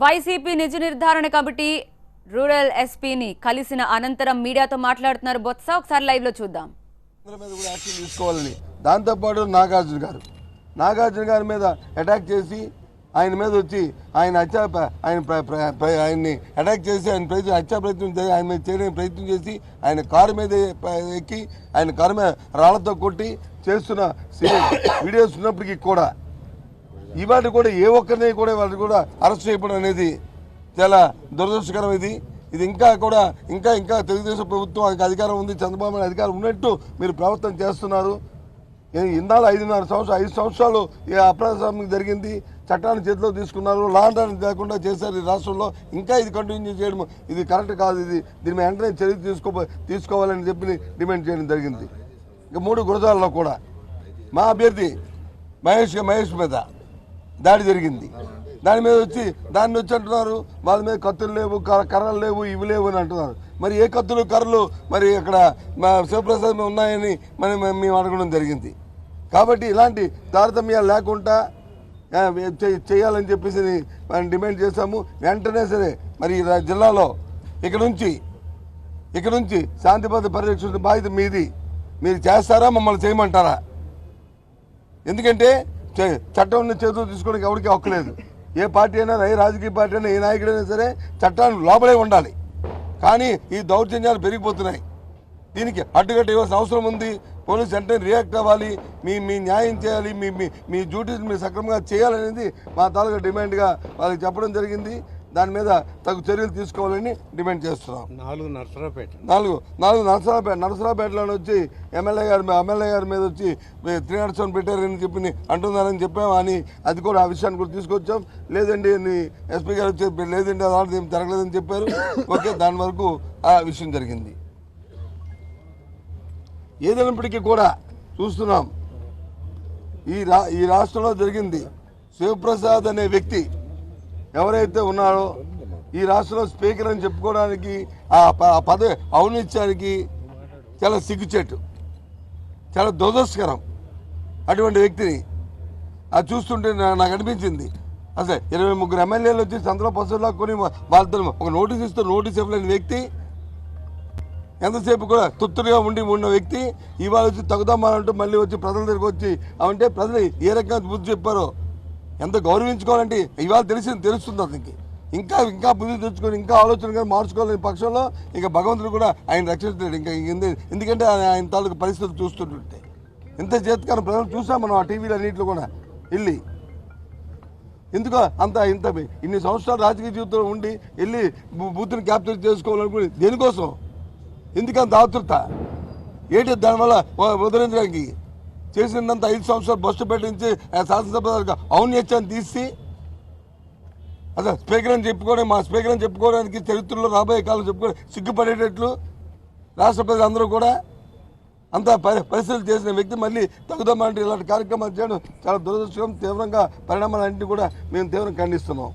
YCP నిజ నిర్ధారణ committee rural ఎస్పీని కలిసిన అనంతరం మీడియాతో మాట్లాడుతున్నారు బొత్స. ఒకసారి లైవ్ లో చూద్దాం. యాక్షన్ తీసుకోవాలని దాంతోపాటు నాగార్జున గారి మీద అటాక్ చేసి ఆయన మీద వచ్చి ఆయన్ని అటాక్ చేసి ఆయన హత్యా ప్రయత్నం ఆయన మీద చేయడానికి ప్రయత్నం చేసి ఆయన కారు మీద ఎక్కి ఆయన కారు మీద రాళ్లతో కొట్టి చేస్తున్న వీడియోస్ ఉన్నప్పటికీ కూడా ఇవాటి కూడా ఏ ఒక్కరిని కూడా వాళ్ళు కూడా అరెస్ట్ చేయడం అనేది చాలా దురదృష్టకరం. ఇది ఇంకా తెలుగుదేశం ప్రభుత్వం అధికారం ఉంది, చంద్రబాబు నాయుడు అధికారం ఉన్నట్టు మీరు ప్రవర్తన చేస్తున్నారు. ఇందాలు 5 సంవత్సరాలు అప్రజాస్వామ్యం జరిగింది, చట్టాన్ని చేతిలో తీసుకున్నారు, లా అండ్ ఆర్డర్ లేకుండా చేశారు ఈ రాష్ట్రంలో. ఇంకా ఇది కంటిన్యూ చేయడం ఇది కరెక్ట్ కాదు. దీని మీద వెంటనే చర్య తీసుకోవాలని చెప్పి డిమాండ్ చేయడం జరిగింది. ఇంకా 3 గురజాలలో కూడా మా అభ్యర్థి మహేష్ మీద దాడి జరిగింది. దాన్ని వచ్చి అంటున్నారు వాళ్ళ మీద కత్తులు లేవు, కర్రలు లేవు, ఇవి లేవు అని అంటున్నారు. మరి ఏ కత్తులు కర్రలు మరి ఇక్కడ శివప్రసాద్ ఉన్నాయని మేము అడగడం జరిగింది. కాబట్టి ఇలాంటి తారతమ్యాలు లేకుండా చేయాలని చెప్పేసి మనం డిమాండ్ చేశాము. వెంటనే సరే మరి జిల్లాలో ఇక్కడ నుంచి శాంతి భద్రత పరిరక్షణ బాధ్యత మీది. మీరు చేస్తారా, మమ్మల్ని చేయమంటారా? ఎందుకంటే చట్టం చేతులు తీసుకోవడానికి ఎవరికి హక్కులేదు. ఏ పార్టీ అయినా, ఏ రాజకీయ పార్టీ అయినా, ఏ నాయకుడైనా సరే చట్టాన్ని లోపలే ఉండాలి. కానీ ఈ దౌర్జన్యాలు పెరిగిపోతున్నాయి. దీనికి అడ్డుకట్ట ఇవ్వాల్సిన అవసరం ఉంది. పోలీసు వెంటనే రియాక్ట్ అవ్వాలి. మీ న్యాయం చేయాలి, మీ డ్యూటీస్ మీరు సక్రమంగా చేయాలనేది మా తాలూకా డిమాండ్గా వాళ్ళకి చెప్పడం జరిగింది. దాని మీద తగు చర్యలు తీసుకోవాలని డిమాండ్ చేస్తున్నాం. 4 నరసరావుపేటలో వచ్చి ఎమ్మెల్యే గారి మీద వచ్చి 307 పెట్టారని చెప్పి అంటున్నారని చెప్పాము. అని అది కూడా ఆ విషయాన్ని కూడా తీసుకొచ్చాం. లేదండి ఎస్పీ గారు వచ్చి లేదండి అలాంటిది ఏం జరగలేదని చెప్పారు. ఓకే, దాని వరకు ఆ విషయం జరిగింది. ఏదైనప్పటికీ కూడా చూస్తున్నాం ఈ రాష్ట్రంలో జరిగింది. శివప్రసాద్ అనే వ్యక్తి ఎవరైతే ఉన్నారో ఈ రాష్ట్రంలో స్పీకర్ అని చెప్పుకోవడానికి ఆ పదవి ఔన్నత్యానికి చాలా సిగ్గుచేటు, చాలా దురదృష్టకరం. అటువంటి వ్యక్తిని అది చూస్తుంటే నాకు అనిపించింది, అసలు 23 ఎమ్మెల్యేలు వచ్చి సంతలో పసులా కొని వాళ్ళతో ఒక నోటీస్ ఇవ్వలేని వ్యక్తి, ఎంతసేపు కూడా తుత్తులుగా ఉన్న వ్యక్తి ఇవాళ వచ్చి తగుదామాలంటూ మళ్ళీ వచ్చి ప్రజల దగ్గరికి వచ్చి అంటే ప్రజలు ఏ రకంగా బుద్ధి చెప్పారో ఎంత గౌరవించుకోవాలంటే ఇవాళ తెలుస్తుంది అతనికి. ఇంకా బుద్ధి తెచ్చుకొని ఇంకా ఆలోచన మార్చుకోవాలని పక్షంలో ఇంకా భగవంతుడు కూడా ఆయన రక్షిస్తాడు. ఇంకా ఎందుకంటే ఆయన తాలూకు పరిస్థితులు చూస్తుంటే ఎంత చేతకాలం ప్రజలు చూసాం మనం ఆ టీవీలో అన్నింటిలో కూడా వెళ్ళి. ఎందుకో ఇన్ని సంవత్సరాలు రాజకీయ జీవితంలో ఉండి వెళ్ళి బూత్ని క్యాప్చర్ చేసుకోవాలనుకుని దేనికోసం? ఎందుకంత ఆతృత ఏంటి? దానివల్ల వదిలించడానికి చేసినంత 5 సంవత్సరాలు బస్సు పెట్టించి శాసనసభ ఔన్నత్యాన్ని తీసి అసలు స్పీకర్ అని మా స్పీకర్ అని చెప్పుకోవడానికి చరిత్రలో రాబోయే కాలం సిగ్గుపడేటట్లు రాష్ట్ర ప్రజలందరూ కూడా అంత పరిస్థితులు చేసిన వ్యక్తి మళ్ళీ తగుదమంటే ఇలాంటి కార్యక్రమాలు చేయడం చాలా దురదృష్టకరం. తీవ్రంగా పరిణామాలన్నింటినీ కూడా మేము తీవ్రంగా ఖండిస్తున్నాం.